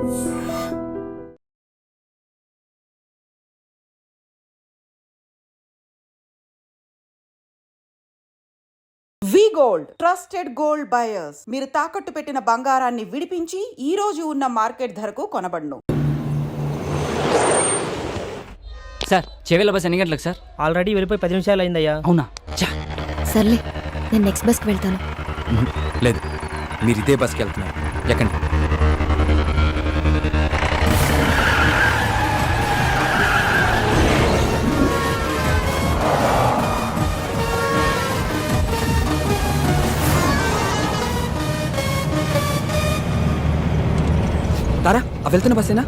వి gold trusted gold buyers. మీరు తాకట్టు పెట్టిన బంగారాన్ని విడిపించి ఈ రోజు ఉన్న మార్కెట్ ధరకు కొనబడును. సార్ చెవేల బస్ ఎన్ని గంటలకు సార్? ఆల్రెడీ వెళ్ళిపోయి 10 నిమిషాలు అయిందయ్యా. అవునా? సర్లే, నేను నెక్స్ట్ బస్కి వెళ్తాను. లేదు, మీరు ఇదే బస్కి వెళ్తున్నారు. ఎక్కండి. తారా, ఆ వెళ్తున్న బస్సేనా?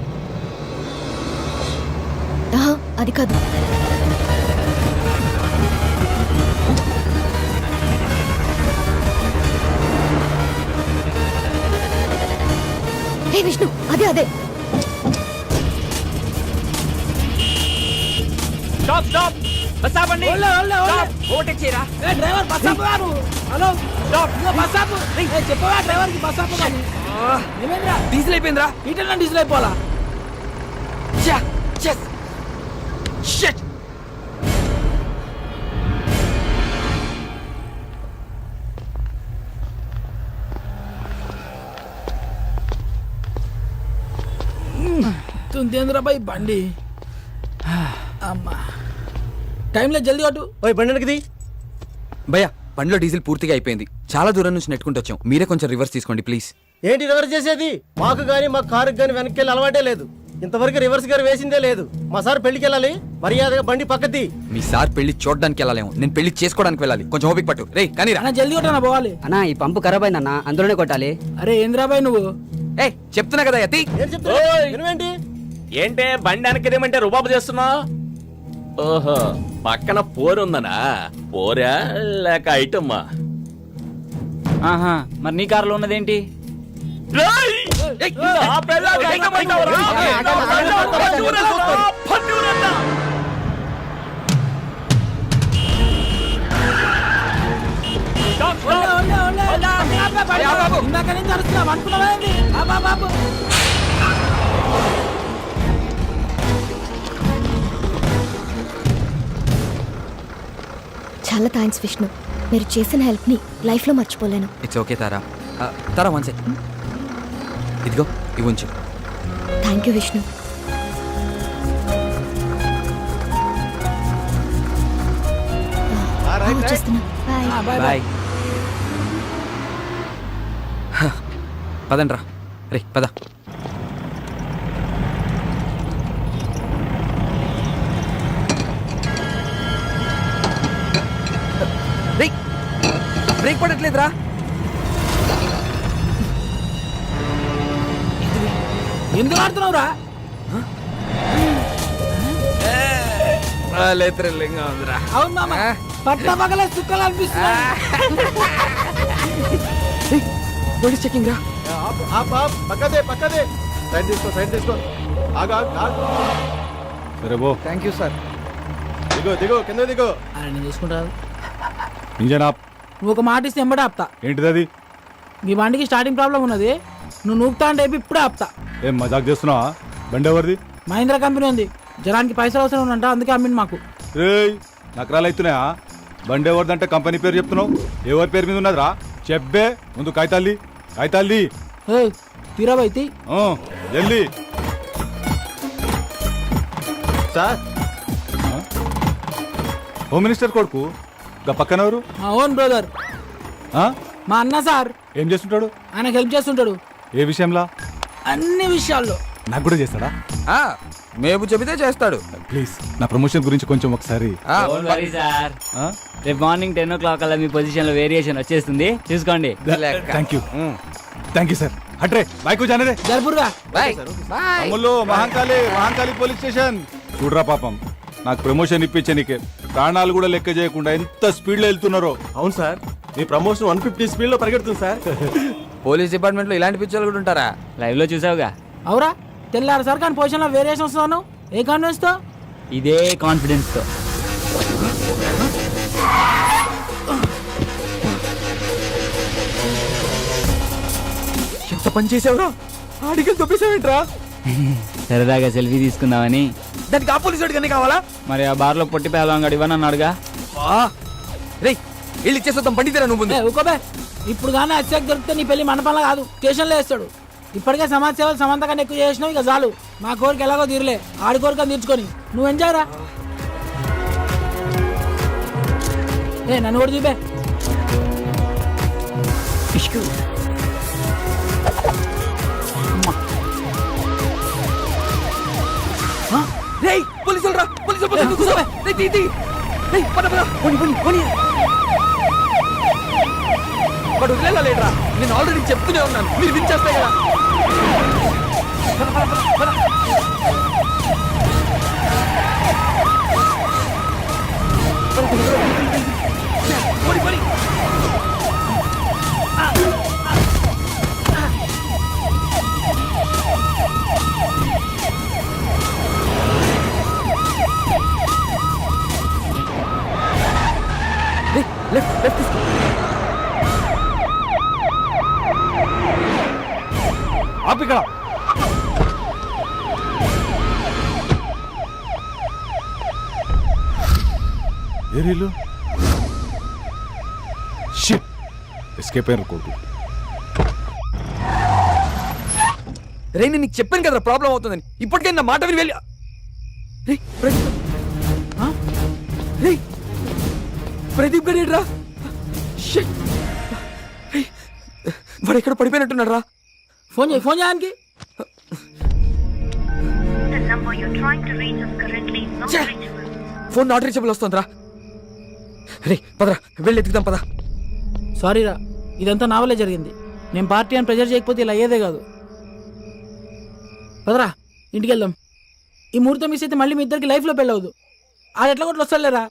అది కాదు. హే విష్ణు, అదే అదే. స్టాప్ స్టాప్, బస్ ఆపండి. ఓవర్టేక్ చేయరా. ఏ డ్రైవర్, బస్ ఆపు. హలో స్టాప్, బస్ ఆపు. ఏ చెప్పవా డ్రైవర్ కి బస్ ఆపు అని. ఏమైందిరా? డీజిల్ అయిపోయిందిరా. ఇటన్నా డీజిల్ అయిపోవాలా? షిట్. తుందేంద్రా బాయ్ బండి. అమ్మా, టైంలో జల్దీ కొట్టు. ఓయ్ బండి వెనక్కిది. భయ్యా, బండిలో డీజిల్ పూర్తిగా అయిపోయింది. చాలా దూరం నుంచి నెట్టుకుంటూ వచ్చాం. మీరే కొంచెం రివర్స్ తీసుకోండి ప్లీజ్. ఏంటి రివర్స్ చేసేది? మాకు గానీ మా కారుకి గానీ వెనక్కి వెళ్ళి అలవాటే లేదు. ఇంతవరకు రివర్స్ గారు వేసిందే లేదు. మా సార్ పెళ్లికి వెళ్ళాలి, మర్యాదగా బండి పక్కది. మీ సార్ పెళ్లి చూడడానికి వెళ్ళాలేమో, నేను పెళ్లి చేసుకోవడానికి వెళ్ళాలి. కొంచెం ఓపిక పట్టు. రే కానీ రా. అన్న జల్దీ కొట్టనా పోవాలి. అన్నా ఈ పంపు ఖరాబ్ అయిందన్నా, అందులోనే కొట్టాలి. అరే ఏంద్రా బాయ్ నువ్వు? ఏ చెప్తున్నా కదా యతి. ఏం చెప్తా? వినవేంటి? ఏంటే బండి వెనక్కిదేమంటే రుబాబు చేస్తున్నా? ఓహో, పక్కన పోరుందనా? పోరా లేక ఐటమ్మా? ఆహా, మరి నీ కారులో ఉన్నదేంటి? ఇందాక నుంచి అరుస్తున్నావు అనుకున్నావా? బాబు చాలా థ్యాంక్స్ విష్ణు, మీరు చేసిన హెల్ప్ని లైఫ్లో మర్చిపోలేను. It's okay Tara. Tara one second, ఇదిగో ఇవి ఉంచు. Thank you Vishnu. వచ్చేస్తున్నా. బాయ్. బాయ్. పదండ్రా. రే పద. బ్రేక్ పడట్లేదురా. ఎందుకు ఆడుతున్నావురా? అవును మామ, పట్ట పగల చుక్కలు అనిపిస్తున్నా. చెకింగ్ రా. పక్కదే పక్కదే. సైడ్ తీసుకో, సైడ్ తీసుకో. ఆగా. సరే బో. Thank you sir. దిగో దిగో, కింద దిగో. అరే నేను చూసుకుంటాను. Engine off. నువ్వు ఒక మాట ఇస్తే ఎంబడే ఆపుతా. ఏంటిది అది? ఈ బండికి స్టార్టింగ్ ప్రాబ్లం ఉన్నది. నువ్వు నూపుతా అంటే ఇప్పుడే ఆపుతా. ఏం మజాక్ చేస్తున్నావా? బండి ఎవరిది? మహీంద్రా కంపెనీ ఉంది. జనానికి పైసలు అవసరం ఉందంట, అందుకే అమ్మింది మాకు. రేయ్, నకరాలు అవుతున్నాయా? బండి ఎవరిదంటే కంపెనీ పేరు చెప్తున్నావు. ఎవరి పేరు మీద ఉన్నదిరా? చెప్పే ముందు కాగితాల్ది. కాగితాల్ది తీరాబైతి జల్దీ. సార్, హోమ్ మినిస్టర్ కొడుకు గా పక్కన ఎవరు? మా ఓన్ బ్రదర్, మా అన్న సార్. ఏం చేస్తుంటాడు? ఆయనకు హెల్ప్ చేస్తుంటాడు. ఏ విషయంలో? అన్ని విషయాల్లో. నాకు కూడా చేస్తాడా? మేపు చెబితే చేస్తాడు. ప్లీజ్ నా ప్రమోషన్ గురించి కొంచెం ఒకసారి. సార్ రేపు మార్నింగ్ 10 o'clock అలా మీ పొజిషన్ లో వేరియేషన్ వచ్చేస్తుంది, చూసుకోండి. Thank you. Thank you sir. హట్రే బైక్ జానరే జరుపురుగా. అమ్ముల్లో మహాంకాళి పోలీస్ స్టేషన్. చూడరా పాపం, నాకు ప్రమోషన్ ఇప్పించనీకే ప్రాణాలు కూడా లెక్క చేయకుండా ఎంత స్పీడ్ లో వెళ్తున్నారో. అవును సార్, మీ ప్రమోషన్ 150 స్పీడ్ లో పరిగెడుతుంది సార్. పోలీస్ డిపార్ట్మెంట్ లో ఇలాంటి పిచ్చోళ్ళు కూడా ఉంటారా? లైవ్ లో చూసావుగా. అవురా, తెల్లారు సార్ కానీ పొజిషన్ లో వేరియేషన్ వస్తున్నాను. ఏ కాన్ఫిడెన్స్ తో? ఇదే కాన్ఫిడెన్స్ తో. ఎంత పని చేసావురా? ఆడికి తొప్పేసావేంట్రా? సరదాగా సెల్ఫీ తీసుకుందామని. దానికి ఆ పోలీసు వాడికి అన్నీ కావాలా? మరి ఆ బార్లో పొట్టి పేలవంగాడు ఇవ్వనన్నాడుగా. రే వెళ్ళి ఇచ్చేస్తాం, పండితేరా నువ్వు ముందు. ఊకోబే, ఇప్పుడు కానీ అత్యాక్ దొరికితే నీ పెళ్లి మండపంలో కాదు స్టేషన్లో వేస్తాడు. ఇప్పటికే సమాజ సేవలు సమంత కన్నా ఎక్కువ చేసినావు, ఇక చాలు. మా కోరిక ఎలాగో తీరలే, ఆడి కోరిక తీర్చుకొని నువ్వు ఎంజాయ్ రా. నన్ను కూడా చూపే. రేయ్ పోలీసులు రా, పోలీసులు పోలీసులు కూర్చోవే. రేయ్ తీ తీ. రేయ్ పద పద. పోని పోని పోని. వాడు వదిలేలేట్రా, నేను ఆల్రెడీ చెప్తూనే ఉన్నాను, మీరు వినిచేస్తాయి కదా. పద పద పద పద. పోని పోని. లెఫ్ట్ లెఫ్ట్ తీసుకో. ఆపు ఇక్కడ. ఏరీలు షిట్ ఎస్కేప్ అయ్యారు కొడుకు. రే నేను నీకు చెప్పాను కదరా ప్రాబ్లం అవుతుందని, ఇప్పటికే నా మాట విని వెళ్ళి. రే ప్రదీప్, రే ప్రదీప్ గడేడ్రా. వాడు ఎక్కడ పడిపోయినట్టున్నాడు రా. ఫోన్ చేయి, ఫోన్ చేయడానికి. The number you're trying to reach is currently not reachable. Phone not reachable వస్తుందిరా. రే పదరా వెళ్ళి ఎత్తుకుదాం పద. సారీ రా, ఇదంతా నా వల్లే జరిగింది. నేను పార్టీ అని ప్రెజర్ చేయకపోతే ఇలా అయ్యేదే కాదు. పదరా ఇంటికి వెళ్దాం. ఈ ముహూర్తం మిస్ అయితే మళ్ళీ మీ ఇద్దరికి లైఫ్లో పెళ్ళవద్దు. ఆడు ఎట్లా కొట్లు వస్తాడులేరా.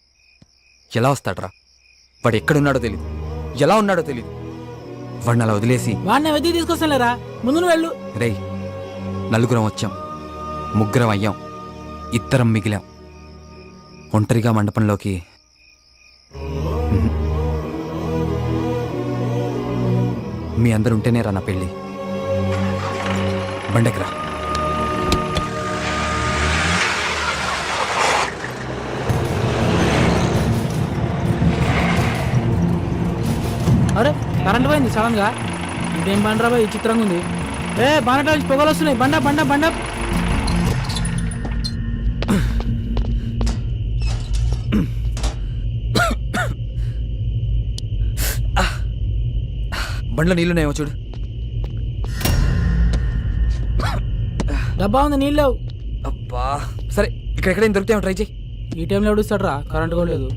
ఎలా వస్తాడ్రా? వాడు ఎక్కడున్నాడో తెలీదు, ఎలా ఉన్నాడో తెలీదు. వాడిని అలా వదిలేసి వాడిని వెతికి తీసుకొస్తానులేరా, ముందు నువ్వు వెళ్ళు. రేయ్ నలుగురం వచ్చాం, ముగ్గురం అయ్యాం, ఇద్దరం మిగిలాం. ఒంటరిగా మండపంలోకి మీ అందరు ఉంటేనే రా నా పెళ్ళి. బండెకరా. అరే కరెంట్ పోయింది సడన్ గా. ఇదేం బండరా బాయ్, చిత్రంగా ఉంది. బండ పొగలు వస్తున్నాయి. బండ బండ బండ. బండ్లో నీళ్ళున్నాయేమో చూడు. డబ్బా ఉంది, నీళ్ళు లేవు. అబ్బా సరే, ఇక్కడెక్కడైనా దొరికితే ట్రై చేయి. ఈ టైంలో ఎవడుస్తాడు రా, కరెంట్ కూడా లేదు.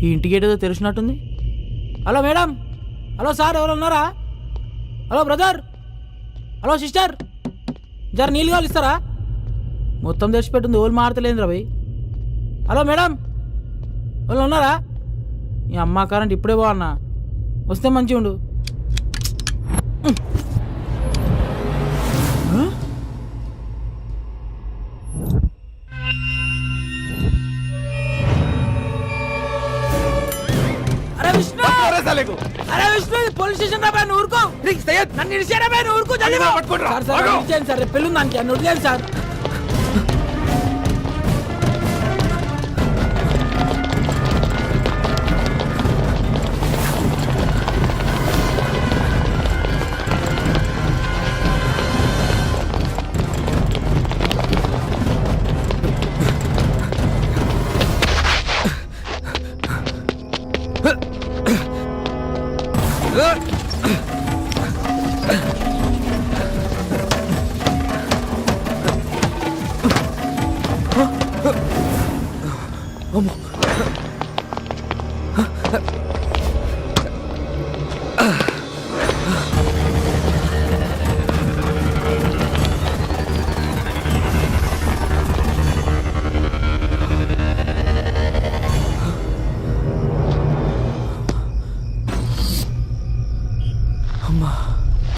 ఈ ఇంటికి ఏదో తెరిచినట్టుంది. హలో మేడం, హలో సార్, ఎవరు ఉన్నారా? హలో బ్రదర్, హలో సిస్టర్, జర నీళ్ళు కావాలి ఇస్తారా? మొత్తం తెరిచిపెట్టుంది, ఓళ్ళు మారతలేదురా భయ్. హలో మేడం, వాళ్ళు ఉన్నారా? ఈ అమ్మ కరెంట్ ఇప్పుడే బాగున్నా, వస్తే మంచిగా ఉండు. అరే విష్ణు, అరే విష్ణు, పోలీస్ స్టేషన్ రా బాయ్, ఊరుకో. నన్ను ఇడిచారా బాయ్, ఊరుకో. సార్ పెళ్ళి దానికి నన్ను వదిలేను సార్. అమ్మో.